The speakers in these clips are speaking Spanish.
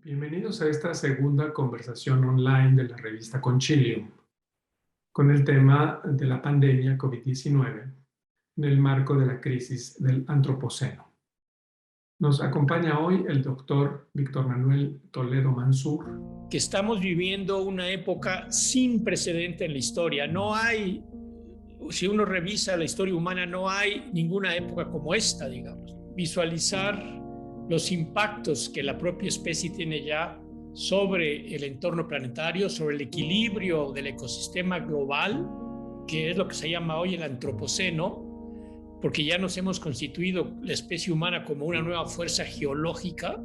Bienvenidos a esta segunda conversación online de la revista Concilium, con el tema de la pandemia COVID-19 en el marco de la crisis del Antropoceno. Nos acompaña hoy el doctor Víctor Manuel Toledo Mansur. Que estamos viviendo una época sin precedente en la historia. No hay, si uno revisa la historia humana, no hay ninguna época como esta, digamos. Visualizar los impactos que la propia especie tiene ya sobre el entorno planetario, sobre el equilibrio del ecosistema global, que es lo que se llama hoy el antropoceno, porque ya nos hemos constituido la especie humana como una nueva fuerza geológica.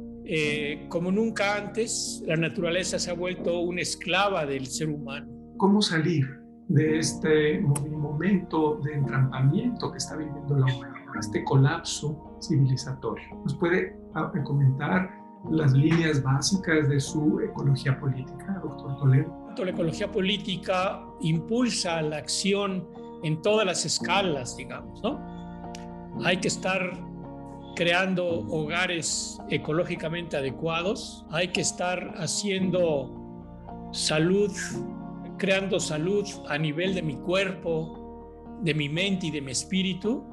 Como nunca antes, la naturaleza se ha vuelto una esclava del ser humano. ¿Cómo salir de este momento de entrampamiento que está viviendo la humanidad, este colapso civilizatorio? ¿Nos puede comentar las líneas básicas de su ecología política, doctor Toledo? La ecología política impulsa la acción en todas las escalas, digamos, ¿no? Hay que estar creando hogares ecológicamente adecuados, hay que estar haciendo salud, creando salud a nivel de mi cuerpo, de mi mente y de mi espíritu,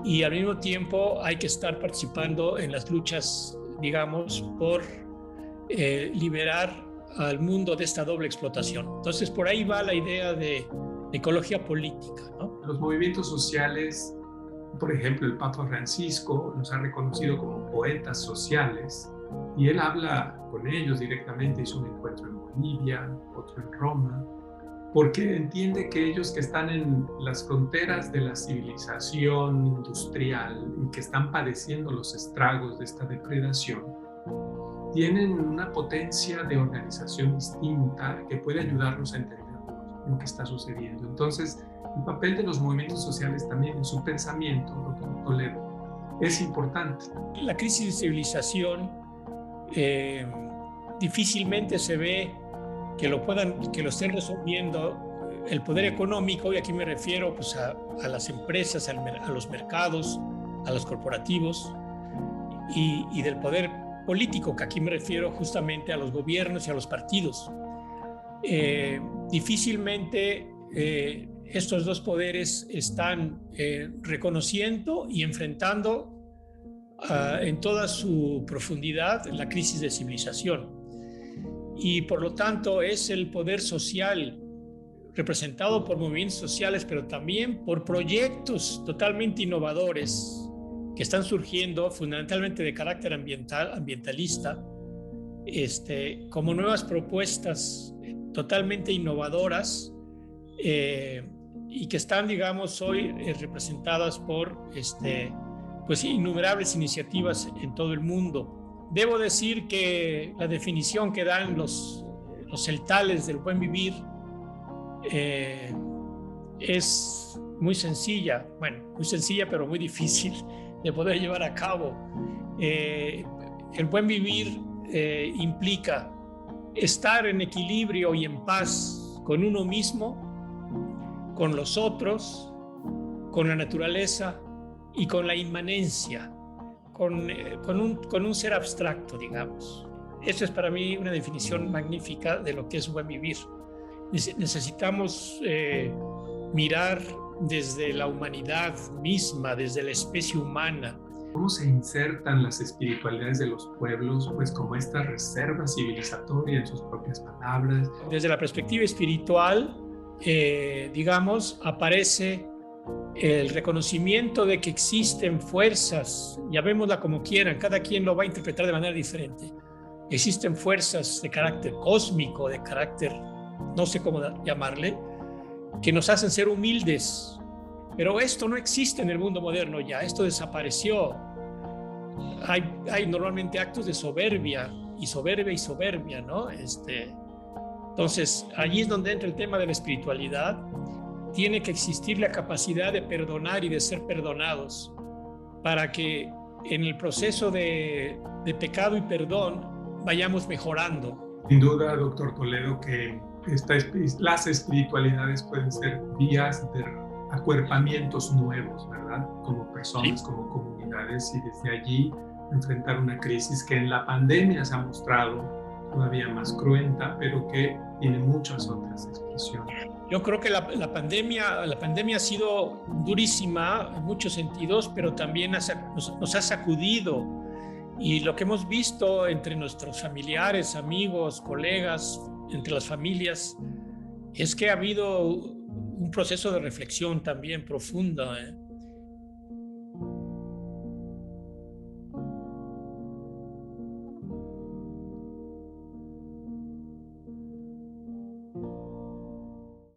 y al mismo tiempo hay que estar participando en las luchas, digamos, por liberar al mundo de esta doble explotación. Entonces, por ahí va la idea de ecología política, ¿no? Los movimientos sociales, por ejemplo, el Papa Francisco los ha reconocido como poetas sociales y él habla con ellos directamente. Hizo un encuentro en Bolivia, otro en Roma, porque entiende que ellos que están en las fronteras de la civilización industrial y que están padeciendo los estragos de esta depredación, tienen una potencia de organización distinta que puede ayudarnos a entender lo que está sucediendo. Entonces, el papel de los movimientos sociales también en su pensamiento, doctor Toledo, es importante. La crisis de civilización difícilmente se ve que lo estén resolviendo el poder económico, y aquí me refiero pues, a las empresas, a los mercados, a los corporativos, y del poder político, que aquí me refiero justamente a los gobiernos y a los partidos. Difícilmente estos dos poderes están reconociendo y enfrentando en toda su profundidad la crisis de civilización. Y por lo tanto es el poder social representado por movimientos sociales, pero también por proyectos totalmente innovadores que están surgiendo fundamentalmente de carácter ambientalista, como nuevas propuestas totalmente innovadoras y que están, digamos, hoy representadas por pues innumerables iniciativas en todo el mundo. Debo decir que la definición que dan los celtales del buen vivir es muy sencilla, muy sencilla pero muy difícil de poder llevar a cabo. El buen vivir implica estar en equilibrio y en paz con uno mismo, con los otros, con la naturaleza y con la inmanencia, con un ser abstracto, digamos. Eso es para mí una definición magnífica de lo que es buen vivir. Necesitamos mirar desde la humanidad misma, desde la especie humana. ¿Cómo se insertan las espiritualidades de los pueblos, pues como esta reserva civilizatoria en sus propias palabras? Desde la perspectiva espiritual, digamos, aparece el reconocimiento de que existen fuerzas, llamémosla como quieran, cada quien lo va a interpretar de manera diferente. Existen fuerzas de carácter cósmico, de carácter, no sé cómo llamarle, que nos hacen ser humildes. Pero esto no existe en el mundo moderno ya, esto desapareció. Hay normalmente actos de soberbia, ¿no? Entonces, allí es donde entra el tema de la espiritualidad. Tiene que existir la capacidad de perdonar y de ser perdonados para que en el proceso de pecado y perdón vayamos mejorando. Sin duda, doctor Toledo, que las espiritualidades pueden ser vías de acuerpamientos nuevos, ¿verdad? Como personas, sí, como comunidades, y desde allí enfrentar una crisis que en la pandemia se ha mostrado todavía más cruenta, pero que tiene muchas otras expresiones. Yo creo que la pandemia ha sido durísima en muchos sentidos, pero también nos ha sacudido. Y lo que hemos visto entre nuestros familiares, amigos, colegas, entre las familias, es que ha habido un proceso de reflexión también profunda,